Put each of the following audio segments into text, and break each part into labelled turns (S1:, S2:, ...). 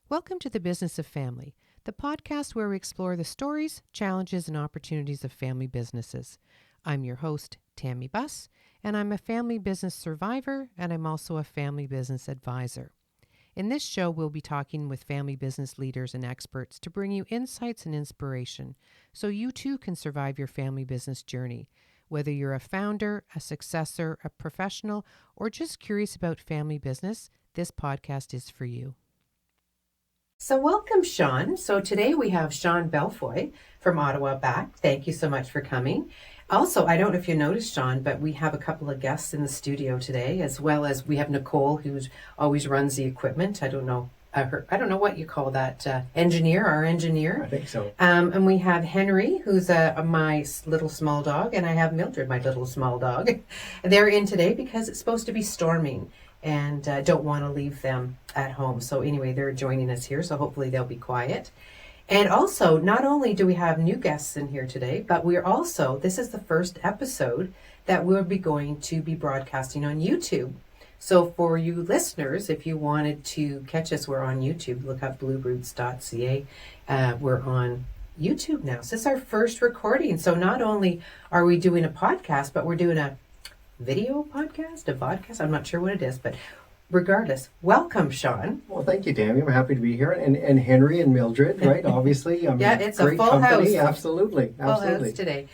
S1: Welcome to the Business of Family, the podcast where we explore the stories, challenges, and opportunities of family businesses. I'm your host, Tammy Buss, and I'm a family business survivor, and I'm also a family business advisor. In this show, we'll be talking with family business leaders and experts to bring you insights and inspiration so you too can survive your family business journey. Whether you're a founder, a successor, a professional, or just curious about family business, this podcast is for you. So welcome, Shawn. So today we have Shawn Bellefeuille from Ottawa back. Thank you so much for coming. Also, I don't know if you noticed, Shawn, but we have a couple of guests in the studio today, as well as we have Nicole, who always runs the equipment. I don't know what you call that, our engineer.
S2: I think so.
S1: And we have Henry, who's my little small dog, and I have Mildred, my little small dog. They're in today because it's supposed to be storming, and don't want to leave them at home. So anyway, they're joining us here, so hopefully they'll be quiet. And also, not only do we have new guests in here today, but this is the first episode that we'll be going to be broadcasting on YouTube. So for you listeners, if you wanted to catch us, we're on YouTube. Look up BlueRoots.ca. We're on YouTube now. So this is our first recording. So not only are we doing a podcast, but we're doing a video podcast, a vodcast. I'm not sure what it is, but regardless, welcome, Shawn.
S2: Well, thank you, Tammy. I'm happy to be here. And Henry and Mildred, right? Obviously.
S1: Yeah, it's
S2: great
S1: a full
S2: company.
S1: house.
S2: Absolutely.
S1: Full house today.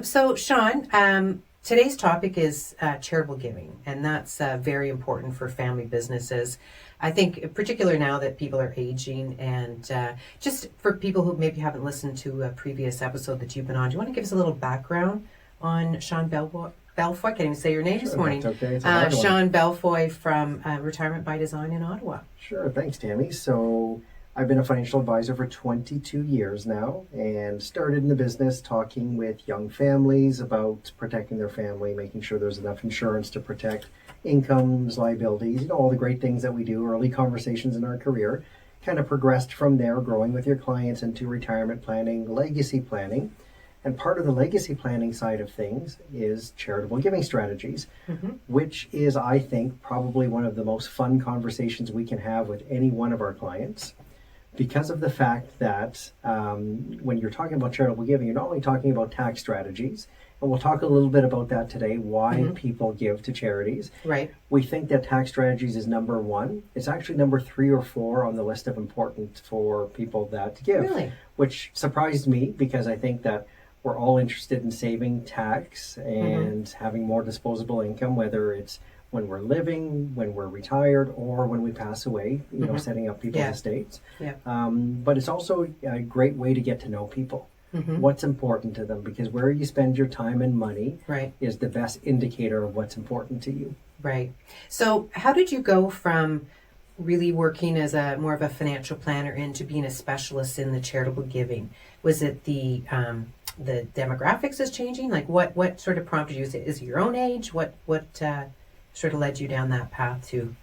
S1: So, Shawn, today's topic is charitable giving, and that's very important for family businesses. I think, in particular now that people are aging, and just for people who maybe haven't listened to a previous episode that you've been on, do you want to give us a little background on Shawn Bellefeuille? I can't even say your name this morning.
S2: That's okay. It's a hard one.
S1: Shawn Bellefeuille from Retirement by Design in Ottawa.
S2: Sure. Thanks, Tammy. So I've been a financial advisor for 22 years now, and started in the business talking with young families about protecting their family, making sure there's enough insurance to protect incomes, liabilities, all the great things that we do, early conversations in our career. Kind of progressed from there, growing with your clients into retirement planning, legacy planning. And part of the legacy planning side of things is charitable giving strategies, which is, I think, probably one of the most fun conversations we can have with any one of our clients, because of the fact that when you're talking about charitable giving, you're not only talking about tax strategies, and we'll talk a little bit about that today, why people give to charities.
S1: Right.
S2: We think that tax strategies is number one. It's actually number 3 or 4 on the list of important for people that give,
S1: Really?
S2: Which surprised me, because I think that we're all interested in saving tax and having more disposable income, whether it's when we're living, when we're retired, or when we pass away, setting up people's estates.
S1: Yeah.
S2: But it's also a great way to get to know people. What's important to them, because where you spend your time and money is the best indicator of what's important to you.
S1: Right. So how did you go from really working as more of a financial planner into being a specialist in the charitable giving? Was it the demographics is changing? Like what sort of prompted you? Is it your own age? What sort of led you down that path to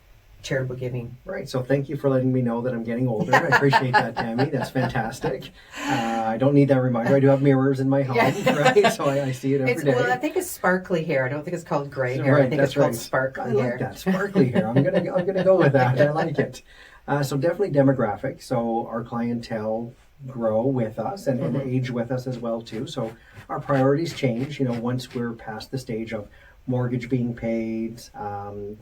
S1: charitable giving?
S2: Right. So thank you for letting me know that I'm getting older. I appreciate that, Tammy. That's fantastic. I don't need that reminder. I do have mirrors in my home, right? So I see it every day.
S1: Well, I think it's sparkly hair. I don't think it's called gray hair.
S2: Right,
S1: I think it's called sparkly hair.
S2: I like that, sparkly hair. I'm gonna go with that. I like it. So definitely demographic. So our clientele grow with us and age with us as well too. So our priorities change, once we're past the stage of mortgage being paid,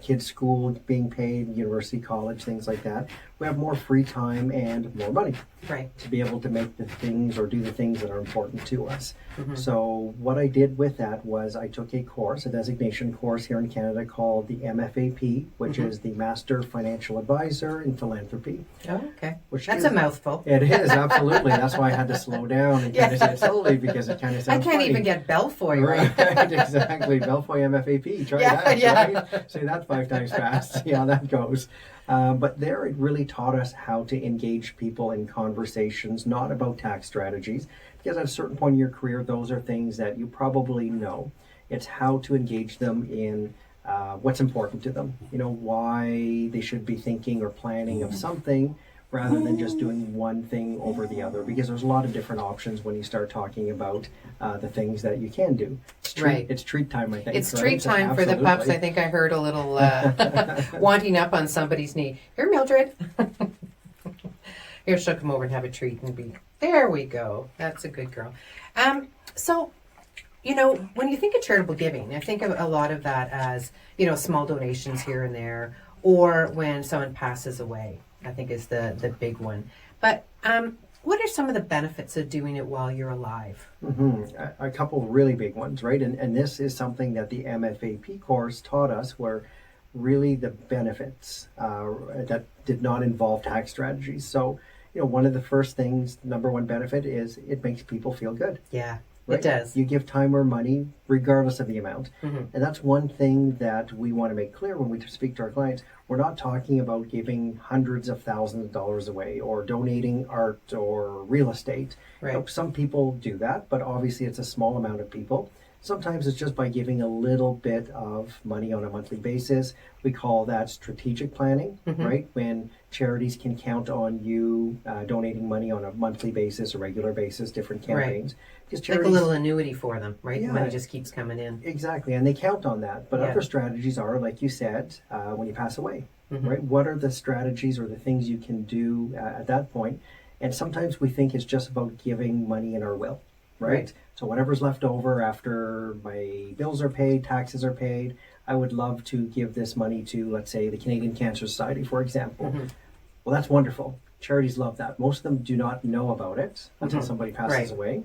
S2: kids' school being paid, university, college, things like that. We have more free time and more money to be able to make the things or do the things that are important to us. So what I did with that was I took a designation course here in Canada called the MFAP, which is the Master Financial Advisor in Philanthropy.
S1: Oh, okay. That's a mouthful.
S2: It is, absolutely. That's why I had to slow down and kind of say it slowly, because it kind of sounds
S1: I can't
S2: funny.
S1: even get Bellefeuille right.
S2: Right, exactly. Bellefeuille MFAP. Try that, right? Say that 5 times fast. See how that goes. But there it really taught us how to engage people in conversations, not about tax strategies, because at a certain point in your career, those are things that you probably know. It's how to engage them in what's important to them, why they should be thinking or planning of something, rather than just doing one thing over the other, because there's a lot of different options when you start talking about the things that you can do. It's treat time, I think.
S1: It's treat time for the pups. I think I heard a little wanting up on somebody's knee. Here, Mildred. Here, she'll come over and have a treat and be, there we go. That's a good girl. So, when you think of charitable giving, I think of a lot of that as, small donations here and there, or when someone passes away, I think is the big one. But what are some of the benefits of doing it while you're alive?
S2: A couple of really big ones, right? And this is something that the MFAP course taught us, where really the benefits that did not involve tax strategies. So, one of the first things, number one benefit is it makes people feel good.
S1: Yeah,
S2: right?
S1: It does.
S2: You give time or money regardless of the amount.
S1: Mm-hmm.
S2: And that's one thing that we want to make clear when we speak to our clients. We're not talking about giving hundreds of thousands of dollars away or donating art or real estate.
S1: Right.
S2: Some people do that, but obviously it's a small amount of people. Sometimes it's just by giving a little bit of money on a monthly basis. We call that strategic planning, right? When charities can count on you donating money on a monthly basis, a regular basis, different campaigns.
S1: Right.
S2: Because charities,
S1: like a little annuity for them, right?
S2: Yeah,
S1: The money just keeps coming in.
S2: Exactly, and they count on that. But other strategies are, like you said, when you pass away, right? What are the strategies or the things you can do at that point? And sometimes we think it's just about giving money in our will. Right? So whatever's left over after my bills are paid, taxes are paid, I would love to give this money to, let's say, the Canadian Cancer Society, for example. Well, that's wonderful. Charities love that. Most of them do not know about it until somebody passes away.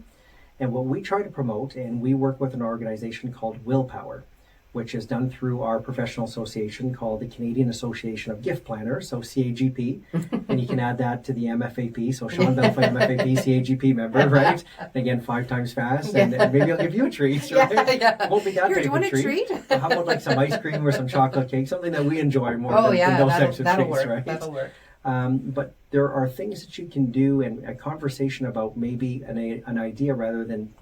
S2: And what we try to promote, and we work with an organization called Willpower, which is done through our professional association called the Canadian Association of Gift Planners, so CAGP. And you can add that to the MFAP, so Shawn Bellefeuille, MFAP, CAGP member, right? And again, 5 times fast, and maybe I'll give you a treat, right?
S1: Yeah.
S2: Won't be that
S1: Here,
S2: big
S1: do you
S2: of
S1: want
S2: a treat. How about like some ice cream or some chocolate cake, something that we enjoy more than those types of treats,
S1: work.
S2: right?
S1: That'll work.
S2: But there are things that you can do, and a conversation about maybe an idea rather than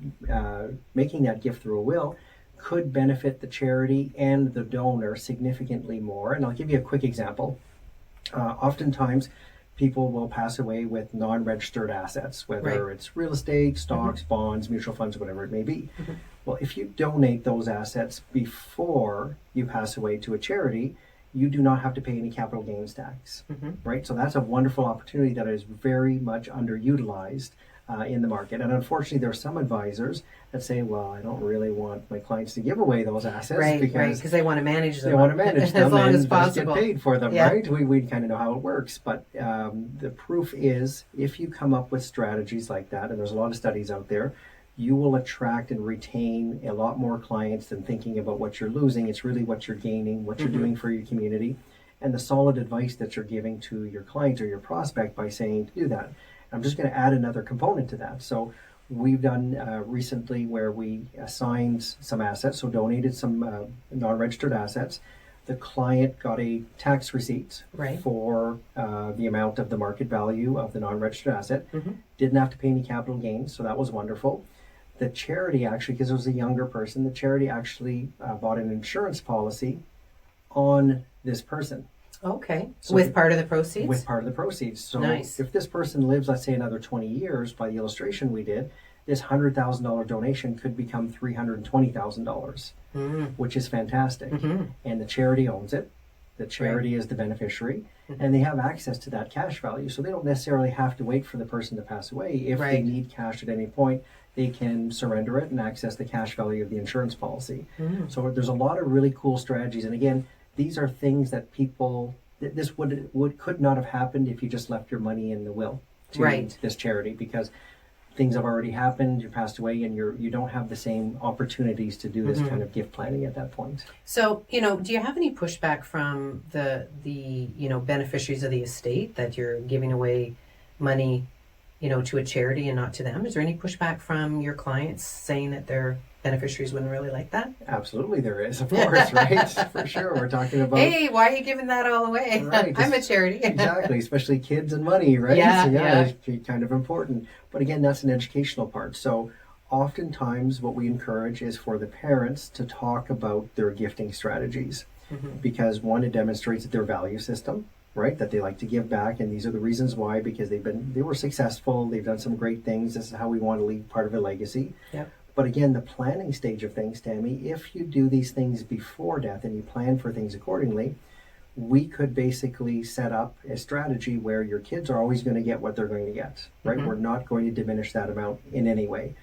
S2: making that gift through a will could benefit the charity and the donor significantly more. And I'll give you a quick example. Oftentimes, people will pass away with non-registered assets, whether it's real estate, stocks, bonds, mutual funds, whatever it may be. Well, if you donate those assets before you pass away to a charity, you do not have to pay any capital gains tax, right? So that's a wonderful opportunity that is very much underutilized in the market. And unfortunately, there are some advisors that say, well, I don't really want my clients to give away those assets
S1: because they want to manage them.
S2: They want to manage them
S1: as long
S2: and
S1: as possible.
S2: Get paid for them, right? We kind of know how it works. But the proof is, if you come up with strategies like that, and there's a lot of studies out there, you will attract and retain a lot more clients than thinking about what you're losing. It's really what you're gaining, what you're doing for your community, and the solid advice that you're giving to your client or your prospect by saying to do that. I'm just going to add another component to that. So we've done recently where we assigned some assets, so donated some non-registered assets. The client got a tax receipt for the amount of the market value of the non-registered asset. Didn't have to pay any capital gains, so that was wonderful. The charity actually, because it was a younger person, the charity actually bought an insurance policy on this person.
S1: Okay. So with part of the proceeds?
S2: With part of the proceeds. So
S1: nice.
S2: If this person lives, let's say, another 20 years, by the illustration we did, this $100,000 donation could become $320,000, which is fantastic. And the charity owns it. The charity is the beneficiary, and they have access to that cash value. So they don't necessarily have to wait for the person to pass away. If they need cash at any point, they can surrender it and access the cash value of the insurance policy. So there's a lot of really cool strategies. And again, these are things that people, this could not have happened if you just left your money in the will to this charity, because things have already happened, you passed away, and you don't have the same opportunities to do this kind of gift planning at that point.
S1: So, do you have any pushback from the beneficiaries of the estate that you're giving away money, to a charity and not to them? Is there any pushback from your clients saying that their beneficiaries wouldn't really like that?
S2: Absolutely there is, of course, right? For sure. We're talking about,
S1: hey, why are you giving that all away?
S2: Right.
S1: I'm a charity.
S2: Exactly, especially kids and money, right?
S1: Yeah.
S2: It's kind of important. But again, that's an educational part. So oftentimes what we encourage is for the parents to talk about their gifting strategies, because one, it demonstrates their value system, right? That they like to give back, and these are the reasons why, because they were successful, they've done some great things, this is how we want to leave part of a legacy.
S1: Yep.
S2: But again, the planning stage of things, Tammy, if you do these things before death and you plan for things accordingly, we could basically set up a strategy where your kids are always going to get what they're going to get, right? We're not going to diminish that amount in any way.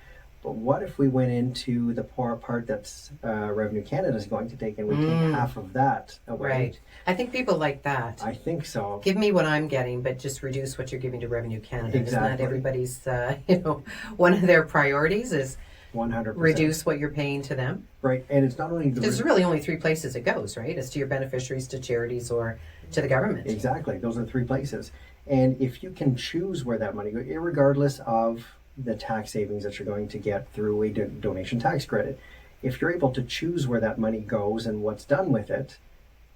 S2: But what if we went into the part that's Revenue Canada is going to take, and we take half of that away?
S1: Right. I think people like that.
S2: I think so.
S1: Give me what I'm getting, but just reduce what you're giving to Revenue Canada.
S2: Exactly.
S1: Isn't that everybody's, one of their priorities is
S2: 100%.
S1: reduce what you're paying to them?
S2: Right, and it's not only
S1: There's really only three places it goes, right? It's to your beneficiaries, to charities, or to the government.
S2: Exactly, those are the three places. And if you can choose where that money goes, regardless of the tax savings that you're going to get through a donation tax credit, if you're able to choose where that money goes and what's done with it,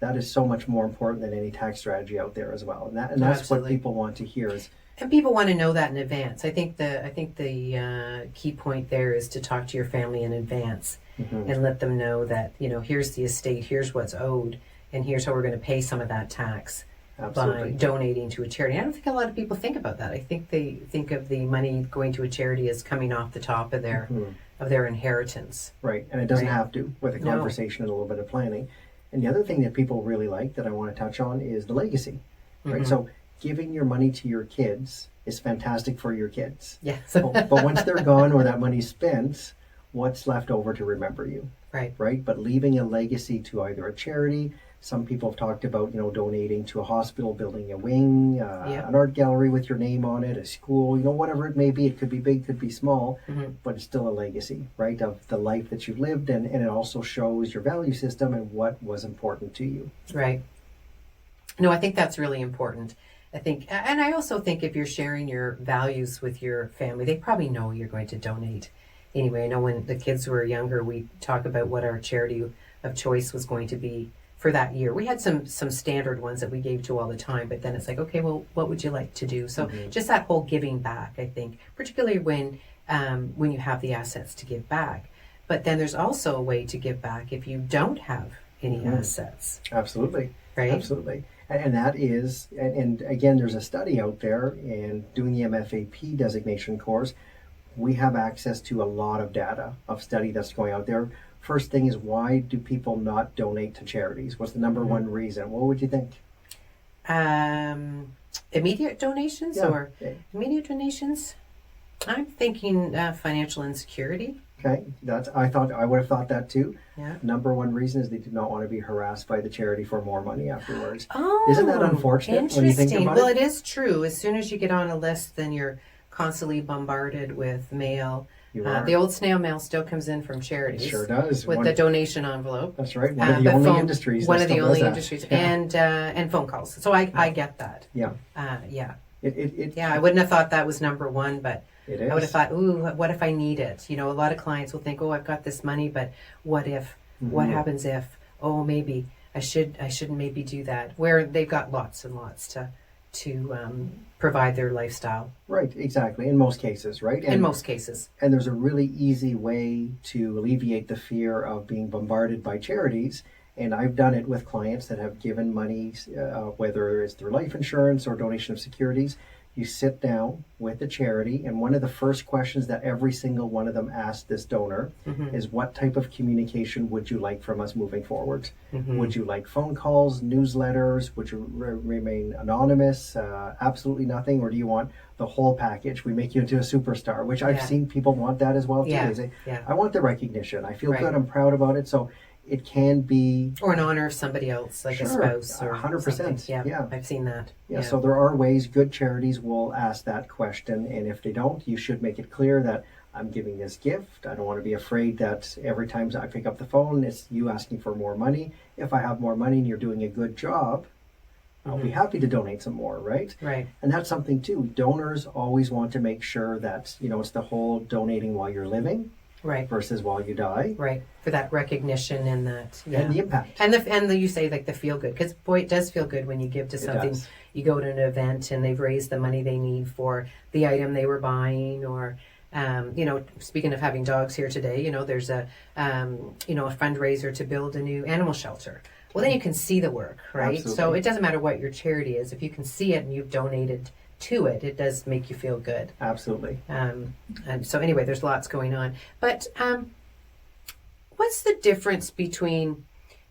S2: that is so much more important than any tax strategy out there as well. And that's
S1: Absolutely.
S2: what people want to hear is.
S1: And people want to know that in advance. I think the key point there is to talk to your family in advance and let them know that, here's the estate, here's what's owed, and here's how we're going to pay some of that tax.
S2: Absolutely.
S1: By donating to a charity. I don't think a lot of people think about that. I think they think of the money going to a charity as coming off the top of their inheritance.
S2: Right, and it doesn't have to, with a conversation and a little bit of planning. And the other thing that people really like that I want to touch on is the legacy. Right, so giving your money to your kids is fantastic for your kids.
S1: Yes.
S2: but once they're gone or that money's spent, what's left over to remember you?
S1: Right.
S2: Right, but leaving a legacy to either a charity. Some people have talked about, donating to a hospital, building a wing, an art gallery with your name on it, a school, whatever it may be. It could be big, could be small, but it's still a legacy, right, of the life that you've lived. And it also shows your value system and what was important to you.
S1: Right. No, I think that's really important. And I also think if you're sharing your values with your family, they probably know you're going to donate. Anyway, I know when the kids were younger, we talk about what our charity of choice was going to be for that year. We had some standard ones that we gave to all the time, but then it's like, okay, well, what would you like to do? So just that whole giving back, I think, particularly when you have the assets to give back. But then there's also a way to give back if you don't have any assets.
S2: Absolutely.
S1: Right?
S2: Absolutely. And that is, and again, there's a study out there, and doing the MFAP designation course, we have access to a lot of data of study that's going out there. First thing is, why do people not donate to charities? What's the number one reason? What would you think?
S1: Immediate donations or immediate donations? I'm thinking financial insecurity.
S2: Okay, I would have thought that too.
S1: Yeah.
S2: Number one reason is they do not want to be harassed by the charity for more money afterwards.
S1: Oh,
S2: isn't that unfortunate when you think about
S1: Well,
S2: it?
S1: it is true. As soon as you get on a list, then you're constantly bombarded with mail. The old snail mail still comes in from charities.
S2: It sure does.
S1: With the donation envilope.
S2: That's right. One of the only industries.
S1: One of the only industries. And phone calls. So I get that.
S2: Yeah.
S1: I wouldn't have thought that was number one, but
S2: it is.
S1: I would have thought, ooh, what if I need it? A lot of clients will think, oh, I've got this money, but what if? What happens if? Oh, maybe I shouldn't maybe do that. Where they've got lots and lots to provide their lifestyle.
S2: Right, exactly. In most cases, right?
S1: In most cases.
S2: And there's a really easy way to alleviate the fear of being bombarded by charities. And I've done it with clients that have given money, whether it's through life insurance or donation of securities. You sit down with the charity, and one of the first questions that every single one of them asks this donor is, what type of communication would you like from us moving forward? Would you like phone calls, newsletters? Would you remain anonymous? Absolutely nothing? Or do you want the whole package? We make you into a superstar, which I've seen people want that as well too. They say, I want the recognition. I feel good. I'm proud about it. So it can be,
S1: or in honor of somebody else, like a spouse or
S2: 100%.
S1: Yeah, I've seen that.
S2: Yeah, so there are ways. Good charities will ask that question, and if they don't, you should make it clear that I'm giving this gift. I don't want to be afraid that every time I pick up the phone, it's you asking for more money. If I have more money and you're doing a good job, I'll be happy to donate some more, right?
S1: Right.
S2: And that's something too. Donors always want to make sure that, it's the whole donating while you're living.
S1: Right.
S2: Versus while you die.
S1: Right. For that recognition and that.
S2: And the impact.
S1: And you say like the feel good, because boy, it does feel good when you give to something. You go to an event and they've raised the money they need for the item they were buying, or speaking of having dogs here today, there's a fundraiser to build a new animal shelter. Well, then you can see the work, right?
S2: Absolutely.
S1: So it doesn't matter what your charity is. If you can see it and you've donated to it, it does make you feel good.
S2: Absolutely.
S1: And so anyway, there's lots going on. But what's the difference between,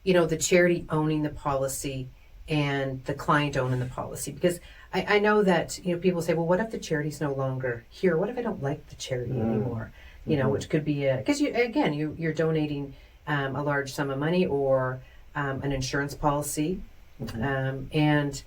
S1: the charity owning the policy and the client owning the policy? Because I know that, people say, well, what if the charity's no longer here? What if I don't like the charity anymore? Which could be because you're donating a large sum of money or an insurance policy. And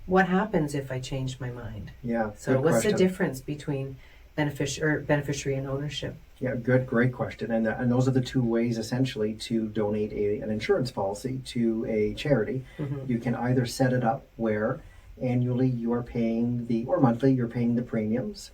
S1: what happens if I change my mind?
S2: Yeah.
S1: So what's the difference between beneficiary and ownership?
S2: Yeah, great question. And those are the two ways essentially to donate an insurance policy to a charity. You can either set it up where annually you are paying or monthly you're paying the premiums,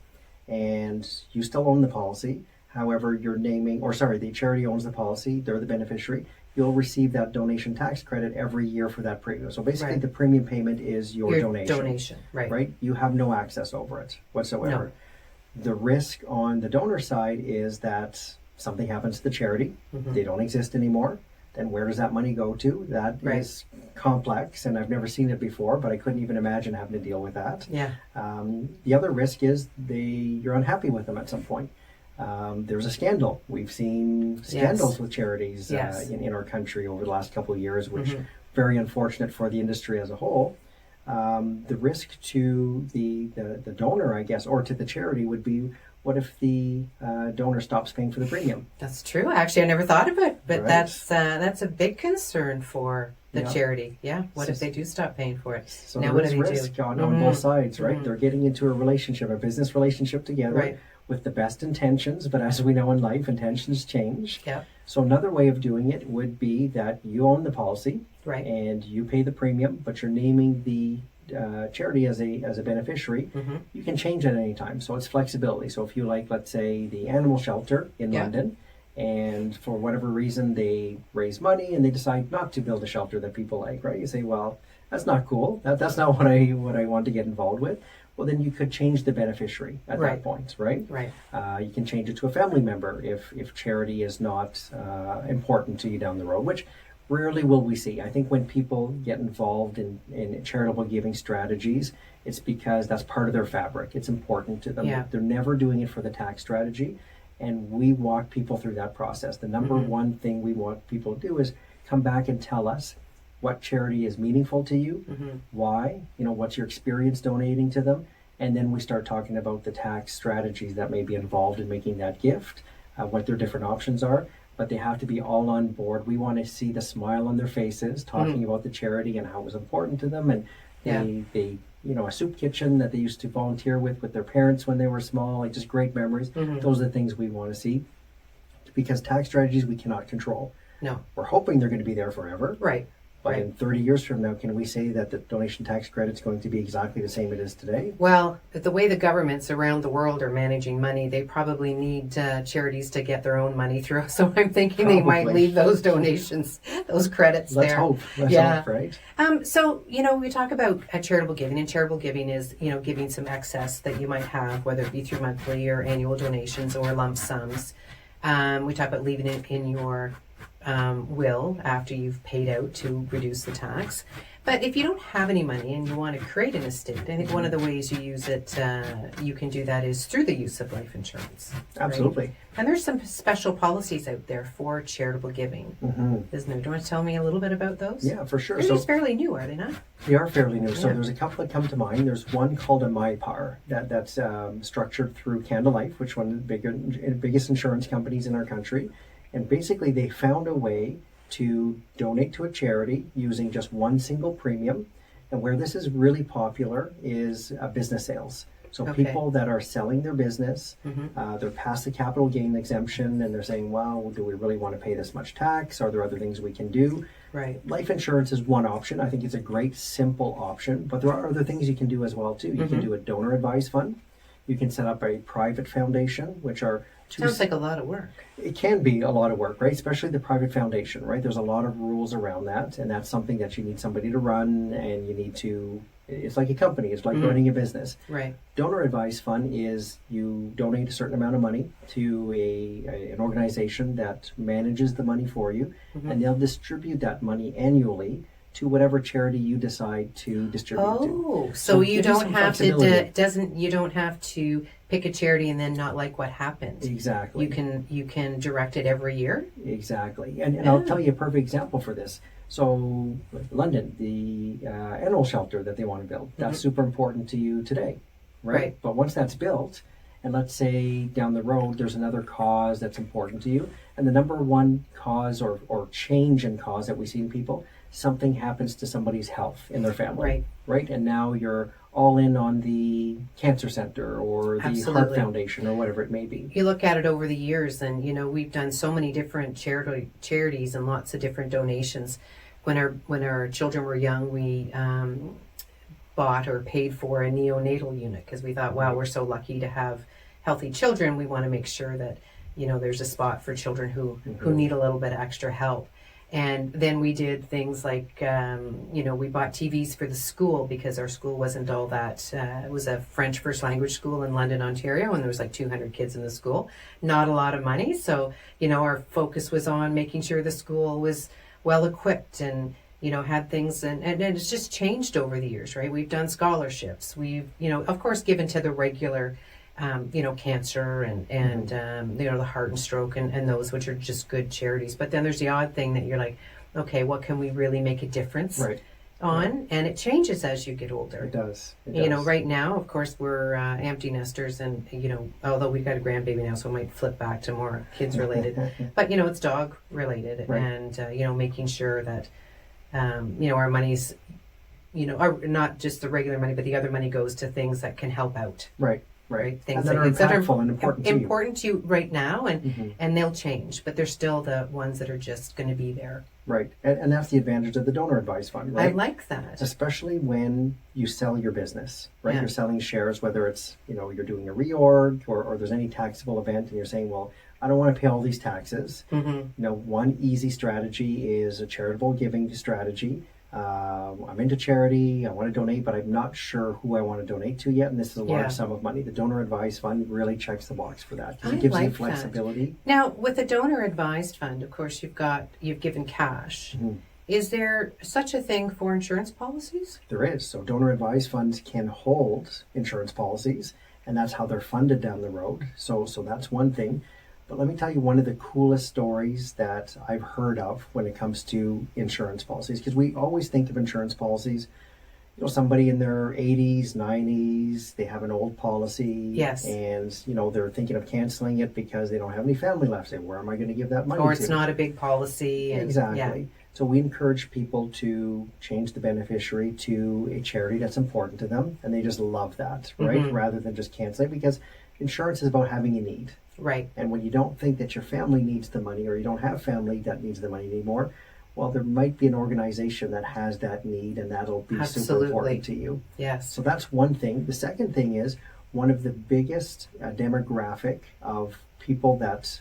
S2: and you still own the policy. However, the charity owns the policy, they're the beneficiary. You'll receive that donation tax credit every year for that premium. So basically the premium payment is your donation. Right? You have no access over it whatsoever. No. The risk on the donor side is that something happens to the charity, they don't exist anymore. Then where does that money go to? That is complex, and I've never seen it before, but I couldn't even imagine having to deal with that.
S1: Yeah.
S2: The other risk is you're unhappy with them at some point. There's a scandal. We've seen scandals with charities in our country over the last couple of years, which very unfortunate for the industry as a whole. The risk to the donor, I guess, or to the charity would be, what if the donor stops paying for the premium?
S1: That's true. Actually, I never thought of it, but that's a big concern for the charity. Yeah. What if they do stop paying for it?
S2: So now, there's risk on both sides, right? They're getting into a business relationship together with the best intentions, but as we know in life, intentions change.
S1: Yeah.
S2: So another way of doing it would be that you own the policy, and you pay the premium, but you're naming the charity as a beneficiary. You can change at any time, so it's flexibility. So if you like, let's say, the animal shelter in London, and for whatever reason they raise money and they decide not to build a shelter that people like, right? You say, well, that's not cool. That's not what I want to get involved with. Well, then you could change the beneficiary at that point, right?
S1: Right.
S2: You can change it to a family member if charity is not important to you down the road, which rarely will we see. I think when people get involved in charitable giving strategies, it's because that's part of their fabric. It's important to them.
S1: Yeah.
S2: They're never doing it for the tax strategy, and we walk people through that process. The number one thing we want people to do is come back and tell us what charity is meaningful to you, why, what's your experience donating to them, and then we start talking about the tax strategies that may be involved in making that gift, what their different options are, but they have to be all on board. We want to see the smile on their faces, talking about the charity and how it was important to them, and they a soup kitchen that they used to volunteer with their parents when they were small, like just great memories. Those are the things we want to see, because tax strategies we cannot control.
S1: No.
S2: We're hoping they're going to be there forever.
S1: Right.
S2: But in 30 years from now, can we say that the donation tax credit is going to be exactly the same it is today?
S1: Well, the way the governments around the world are managing money, they probably need charities to get their own money through. So I'm thinking they might leave those donations, those credits
S2: Let's
S1: there.
S2: hope, right?
S1: So, we talk about charitable giving, and charitable giving is, giving some excess that you might have, whether it be through monthly or annual donations or lump sums. We talk about leaving it in your will after you've paid out to reduce the tax. But if you don't have any money and you want to create an estate, I think one of the ways you use it, you can do that is through the use of life insurance.
S2: Absolutely.
S1: Right? And there's some special policies out there for charitable giving, isn't there? Do you want to tell me a little bit about those?
S2: Yeah, for sure.
S1: They're fairly new, are they not?
S2: They are fairly new. So there's a couple that come to mind. There's one called a MyPar that's structured through Canada Life, which one of the biggest insurance companies in our country. And basically they found a way to donate to a charity using just one single premium. And where this is really popular is business sales. So people that are selling their business, they're past the capital gain exemption, and they're saying, well, do we really want to pay this much tax? Are there other things we can do?
S1: Right.
S2: Life insurance is one option. I think it's a great, simple option. But there are other things you can do as well, too. You can do a donor advised fund. You can set up a private foundation, which are
S1: sounds like a lot of work.
S2: It can be a lot of work, right? Especially the private foundation, right? There's a lot of rules around that, and that's something that you need somebody to run, and you need to, it's like a company, it's like running a business.
S1: Right.
S2: Donor advised fund is you donate a certain amount of money to an organization that manages the money for you, and they'll distribute that money annually to whatever charity you decide to distribute to.
S1: Oh, so you
S2: give you
S1: don't
S2: some
S1: have to
S2: flexibility.
S1: you don't have to pick a charity and then not like what happened.
S2: Exactly.
S1: You can direct it every year.
S2: Exactly. And I'll tell you a perfect example for this. So London, the animal shelter that they want to build, that's super important to you today, right? But once that's built, and let's say down the road there's another cause that's important to you, and the number one cause or change in cause that we see in people, something happens to somebody's health in their family, right? And now you're all in on the cancer center or the heart foundation or whatever it may be.
S1: You look at it over the years, and we've done so many different charities and lots of different donations. When our children were young, we bought or paid for a neonatal unit because we thought, wow, we're so lucky to have healthy children. We want to make sure that there's a spot for children who need a little bit of extra help. And then we did things like, we bought TVs for the school because our school wasn't all that. It was a French first language school in London, Ontario, and there was like 200 kids in the school. Not a lot of money. So, our focus was on making sure the school was well equipped and, had things. And it's just changed over the years, right? We've done scholarships. We've, of course, given to the regular cancer and the heart and stroke and those, which are just good charities. But then there's the odd thing that you're like, okay, what can we really make a difference on? And it changes as you get older.
S2: It does.
S1: Right now, of course, we're empty nesters, and although we've got a grandbaby now, so I might flip back to more kids related. But it's dog related, and making sure that our money's not just the regular money, but the other money goes to things that can help out. Right, things
S2: that are impactful and important
S1: to you right now, and they'll change, but they're still the ones that are just going to be there.
S2: Right, and that's the advantage of the donor advised fund, right?
S1: I like that,
S2: especially when you sell your business, right? You're selling shares, whether it's you're doing a reorg or there's any taxable event, and you're saying, well, I don't want to pay all these taxes. One easy strategy is a charitable giving strategy. I'm into charity, I want to donate, but I'm not sure who I want to donate to yet, and this is a large sum of money. The donor advised fund really checks the box for that because it gives you flexibility.
S1: Now, with a donor advised fund, of course, you've given cash. Is there such a thing for insurance policies?
S2: There is. So donor advised funds can hold insurance policies, and that's how they're funded down the road. So that's one thing. But let me tell you one of the coolest stories that I've heard of when it comes to insurance policies, because we always think of insurance policies, somebody in their 80s, 90s, they have an old policy, and they're thinking of canceling it because they don't have any family left. Say, where am I going to give that money to?
S1: Or it's not a big policy.
S2: Exactly. So we encourage people to change the beneficiary to a charity that's important to them, and they just love that, right? Rather than just canceling, because insurance is about having a need.
S1: Right.
S2: And when you don't think that your family needs the money, or you don't have family that needs the money anymore, well, there might be an organization that has that need, and that'll be super important to you.
S1: Yes.
S2: So that's one thing. The second thing is one of the biggest demographic of people that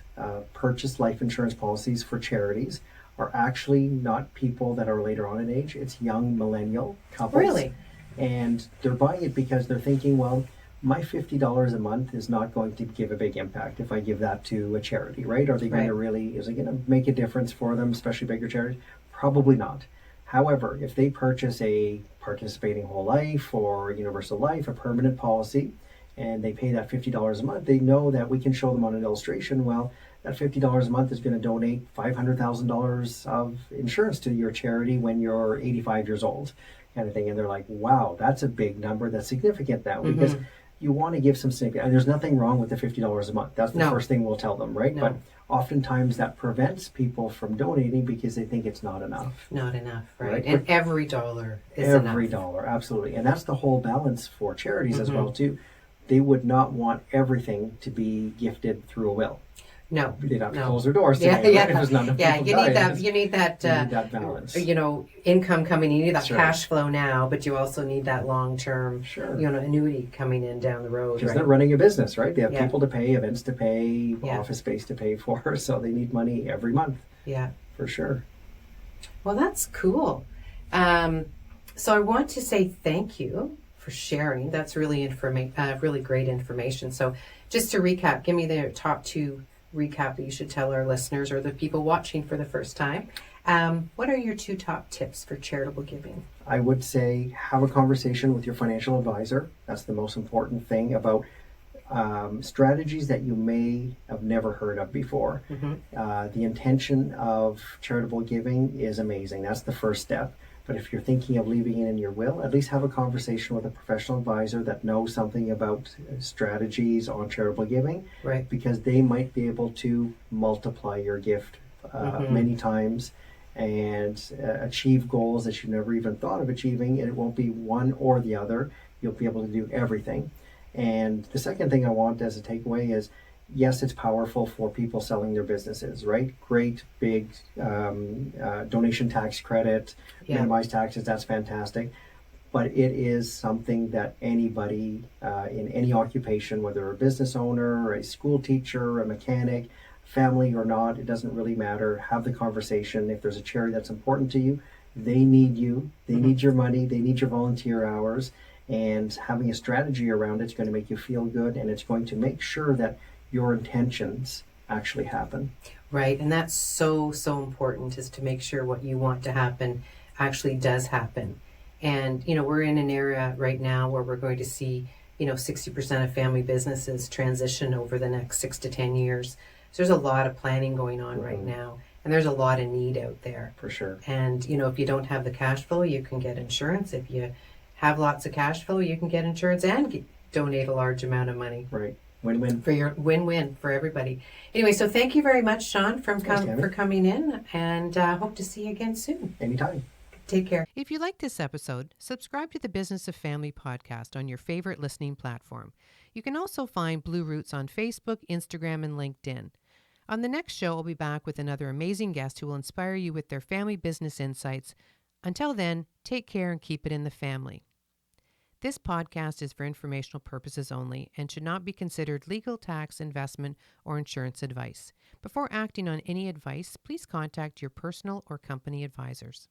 S2: purchase life insurance policies for charities are actually not people that are later on in age. It's young millennial couples.
S1: Really?
S2: And they're buying it because they're thinking, well, my $50 a month is not going to give a big impact if I give that to a charity, right? Are they going to is it going to make a difference for them, especially bigger charities? Probably not. However, if they purchase a participating whole life or universal life, a permanent policy, and they pay that $50 a month, they know that we can show them on an illustration, well, that $50 a month is going to donate $500,000 of insurance to your charity when you're 85 years old, kind of thing. And they're like, wow, that's a big number. That's significant now, because you want to give some significance. And there's nothing wrong with the $50 a month. That's the first thing we'll tell them, right? But oftentimes that prevents people from donating because they think it's not enough.
S1: Not enough, right? And every dollar is enough.
S2: Every dollar, absolutely. And that's the whole balance for charities as well, too. They would not want everything to be gifted through a will.
S1: No,
S2: they'd have to close their doors today. Right? There's not enough people dying.
S1: You need that
S2: balance.
S1: Income coming in. You need that cash flow now, but you also need that long-term, annuity coming in down the road.
S2: Because they're running a business, right? They have people to pay, events to pay, office space to pay for, so they need money every month.
S1: Yeah,
S2: for sure.
S1: Well, that's cool. So I want to say thank you for sharing. That's really really great information. So just to recap, give me the top two recap that you should tell our listeners or the people watching for the first time. What are your 2 top tips for charitable giving?
S2: I would say have a conversation with your financial advisor. That's the most important thing about strategies that you may have never heard of before. The intention of charitable giving is amazing. That's the first step. But if you're thinking of leaving it in your will, at least have a conversation with a professional advisor that knows something about strategies on charitable giving,
S1: Right.
S2: because they might be able to multiply your gift many times and achieve goals that you never even thought of achieving. And it won't be one or the other. You'll be able to do everything. And the second thing I want as a takeaway is, yes, it's powerful for people selling their businesses, right? Great big donation tax credit, minimize taxes, that's fantastic. But it is something that anybody in any occupation, whether a business owner, a school teacher, a mechanic, family or not, it doesn't really matter. Have the conversation. If there's a charity that's important to you, they need you. They need your money. They need your volunteer hours. And having a strategy around it's going to make you feel good, and it's going to make sure that your intentions actually happen.
S1: Right, and that's so important, is to make sure what you want to happen actually does happen. And we're in an era right now where we're going to see 60% of family businesses transition over the next 6 to 10 years. So there's a lot of planning going on right now, and there's a lot of need out there.
S2: For sure.
S1: And if you don't have the cash flow, you can get insurance. If you have lots of cash flow, you can get insurance and donate a large amount of money.
S2: Right. Win-win.
S1: For your win-win for everybody. Anyway, so thank you very much, Shawn, for coming in, and hope to see you again soon.
S2: Anytime.
S1: Take care. If you like this episode, subscribe to the Business of Family podcast on your favorite listening platform. You can also find BlueRoots on Facebook, Instagram, and LinkedIn. On the next show, I'll be back with another amazing guest who will inspire you with their family business insights. Until then, take care and keep it in the family. This podcast is for informational purposes only and should not be considered legal, tax, investment, or insurance advice. Before acting on any advice, please contact your personal or company advisors.